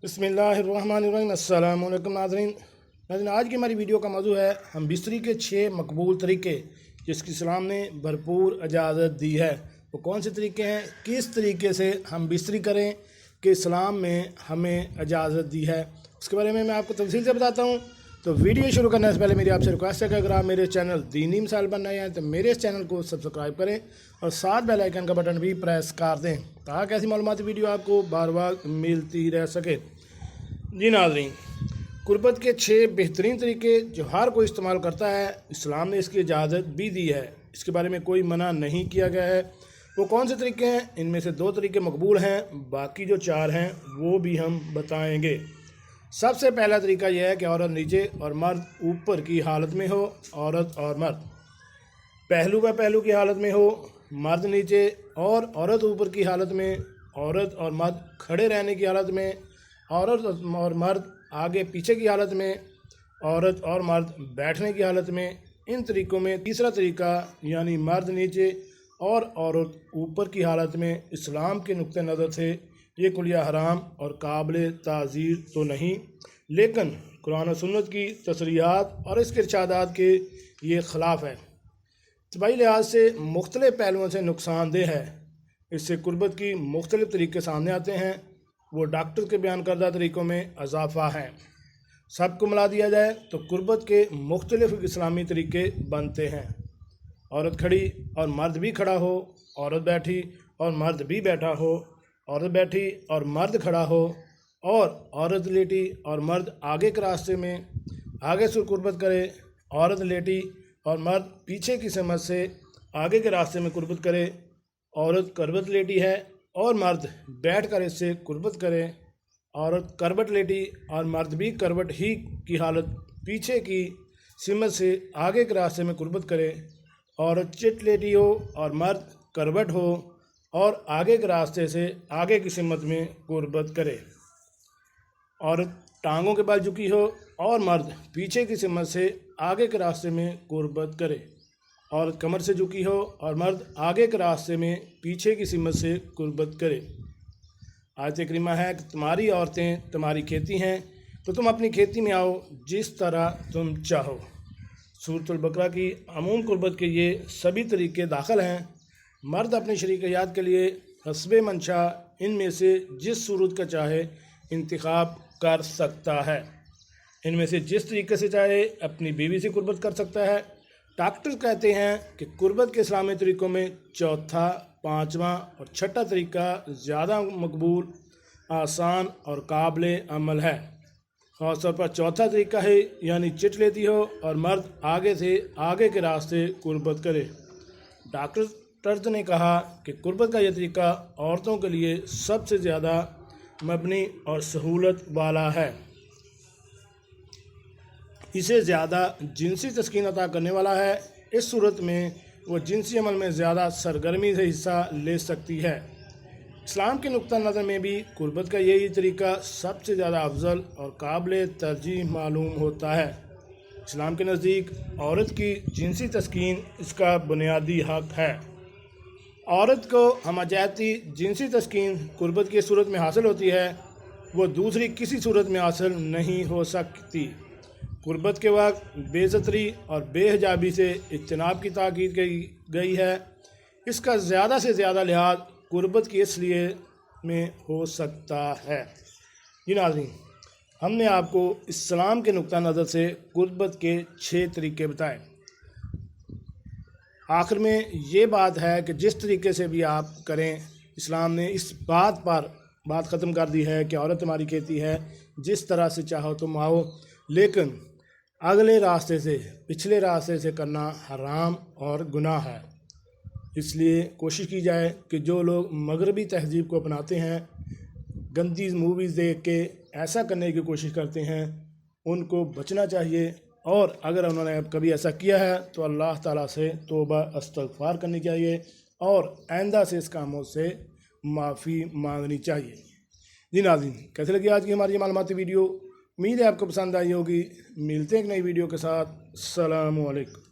بسم اللہ الرحمن الرحیم۔ السلام علیکم ناظرین۔ آج کی ہماری ویڈیو کا موضوع ہے ہمبستری کے 6 مقبول طریقے جس کی اسلام نے بھرپور اجازت دی ہے۔ وہ کون سے طریقے ہیں، کس طریقے سے ہمبستری کریں کہ اسلام میں ہمیں اجازت دی ہے، اس کے بارے میں آپ کو تفصیل سے بتاتا ہوں۔ تو ویڈیو شروع کرنے سے پہلے میری آپ سے ریکویسٹ ہے کہ اگر آپ میرے چینل دینی مثال بن رہے ہیں تو میرے اس چینل کو سبسکرائب کریں اور ساتھ بیل آئیکن کا بٹن بھی پریس کر دیں تاکہ ایسی معلوماتی ویڈیو آپ کو بار بار ملتی رہ سکے۔ جی ناظرین، قربت کے 6 بہترین طریقے جو ہر کوئی استعمال کرتا ہے، اسلام نے اس کی اجازت بھی دی ہے، اس کے بارے میں کوئی منع نہیں کیا گیا ہے۔ وہ کون سے طریقے ہیں؟ ان میں سے 2 طریقے مقبول ہیں، باقی جو 4 ہیں وہ بھی ہم بتائیں گے۔ سب سے پہلا طریقہ یہ ہے کہ عورت نیچے اور مرد اوپر کی حالت میں ہو۔ عورت اور مرد پہلو بہ پہلو کی حالت میں ہو، مرد نیچے اور عورت اوپر کی حالت میں، عورت اور مرد کھڑے رہنے کی حالت میں، عورت اور مرد آگے پیچھے کی حالت میں، عورت اور مرد بیٹھنے کی حالت میں۔ ان طریقوں میں تیسرا طریقہ یعنی مرد نیچے اور عورت اوپر کی حالت میں اسلام کے نقطہ نظر سے یہ کلیہ حرام اور قابل تعزیر تو نہیں، لیکن قرآن و سنت کی تصریحات اور اس کے ارشادات کے یہ خلاف ہے۔ طبعی لحاظ سے مختلف پہلوؤں سے نقصان دہ ہے۔ اس سے قربت کی مختلف طریقے سامنے آتے ہیں، وہ ڈاکٹر کے بیان کردہ طریقوں میں اضافہ ہیں۔ سب کو ملا دیا جائے تو قربت کے مختلف اسلامی طریقے بنتے ہیں۔ عورت کھڑی اور مرد بھی کھڑا ہو، عورت بیٹھی اور مرد بھی بیٹھا ہو، عورت بیٹھی اور مرد کھڑا ہو، اور عورت لیٹی اور مرد آگے کے راستے میں آگے سے قربت کرے، عورت لیٹی اور مرد پیچھے کی سمت سے آگے کے راستے میں قربت کرے، عورت کربت لیٹی ہے اور مرد بیٹھ کر اس سے قربت کرے، عورت کربٹ لیٹی اور مرد بھی کربٹ ہی کی حالت پیچھے کی سمت سے آگے کے راستے میں قربت کرے، عورت چٹ لیٹی ہو اور مرد کربٹ ہو اور آگے کے راستے سے آگے کی سمت میں قربت کرے، عورت ٹانگوں کے بل جھکی ہو اور مرد پیچھے کی سمت سے آگے کے راستے میں قربت کرے، عورت کمر سے جھکی ہو اور مرد آگے کے راستے میں پیچھے کی سمت سے قربت کرے۔ آیت کریمہ ہے کہ تمہاری عورتیں تمہاری کھیتی ہیں تو تم اپنی کھیتی میں آؤ جس طرح تم چاہو۔ سورۃ البقرہ کی عموم قربت کے یہ سبھی طریقے داخل ہیں۔ مرد اپنی شریکیات کے لیے حسب منشا ان میں سے جس صورت کا چاہے انتخاب کر سکتا ہے، ان میں سے جس طریقے سے چاہے اپنی بیوی سے قربت کر سکتا ہے۔ ڈاکٹر کہتے ہیں کہ قربت کے اسلامی طریقوں میں چوتھا، پانچواں اور چھٹا طریقہ زیادہ مقبول، آسان اور قابل عمل ہے۔ خاص طور پر چوتھا طریقہ ہے یعنی چٹ لیتی ہو اور مرد آگے سے آگے کے راستے قربت کرے۔ ڈاکٹر ٹرز نے کہا کہ قربت کا یہ طریقہ عورتوں کے لیے سب سے زیادہ مبنی اور سہولت والا ہے، اسے زیادہ جنسی تسکین عطا کرنے والا ہے۔ اس صورت میں وہ جنسی عمل میں زیادہ سرگرمی سے حصہ لے سکتی ہے۔ اسلام کے نقطہ نظر میں بھی قربت کا یہی طریقہ سب سے زیادہ افضل اور قابل ترجیح معلوم ہوتا ہے۔ اسلام کے نزدیک عورت کی جنسی تسکین اس کا بنیادی حق ہے۔ عورت کو ہمجہتی جنسی تسکین قربت کی صورت میں حاصل ہوتی ہے، وہ دوسری کسی صورت میں حاصل نہیں ہو سکتی۔ قربت کے وقت بے ستری اور بے حجابی سے اجتناب کی تاکید کی گئی ہے۔ اس کا زیادہ سے زیادہ لحاظ قربت کی اس لیے میں ہو سکتا ہے۔ جی ناظرین، ہم نے آپ کو اسلام کے نقطہ نظر سے قربت کے 6 طریقے بتائے۔ آخر میں یہ بات ہے کہ جس طریقے سے بھی آپ کریں، اسلام نے اس بات پر بات ختم کر دی ہے کہ عورت تمہاری کھیتی ہے، جس طرح سے چاہو تم آؤ، لیکن اگلے راستے سے پچھلے راستے سے کرنا حرام اور گناہ ہے۔ اس لیے کوشش کی جائے کہ جو لوگ مغربی تہذیب کو اپناتے ہیں، گندی موویز دیکھ کے ایسا کرنے کی کوشش کرتے ہیں، ان کو بچنا چاہیے، اور اگر انہوں نے کبھی ایسا کیا ہے تو اللہ تعالیٰ سے توبہ استغفار کرنی چاہیے اور آئندہ سے اس کاموں سے معافی مانگنی چاہیے۔ جی ناظرین، کیسے لگی آج کی ہماری معلوماتی ویڈیو؟ امید ہے آپ کو پسند آئی ہوگی۔ ملتے ہیں ایک نئی ویڈیو کے ساتھ۔ السلام علیکم۔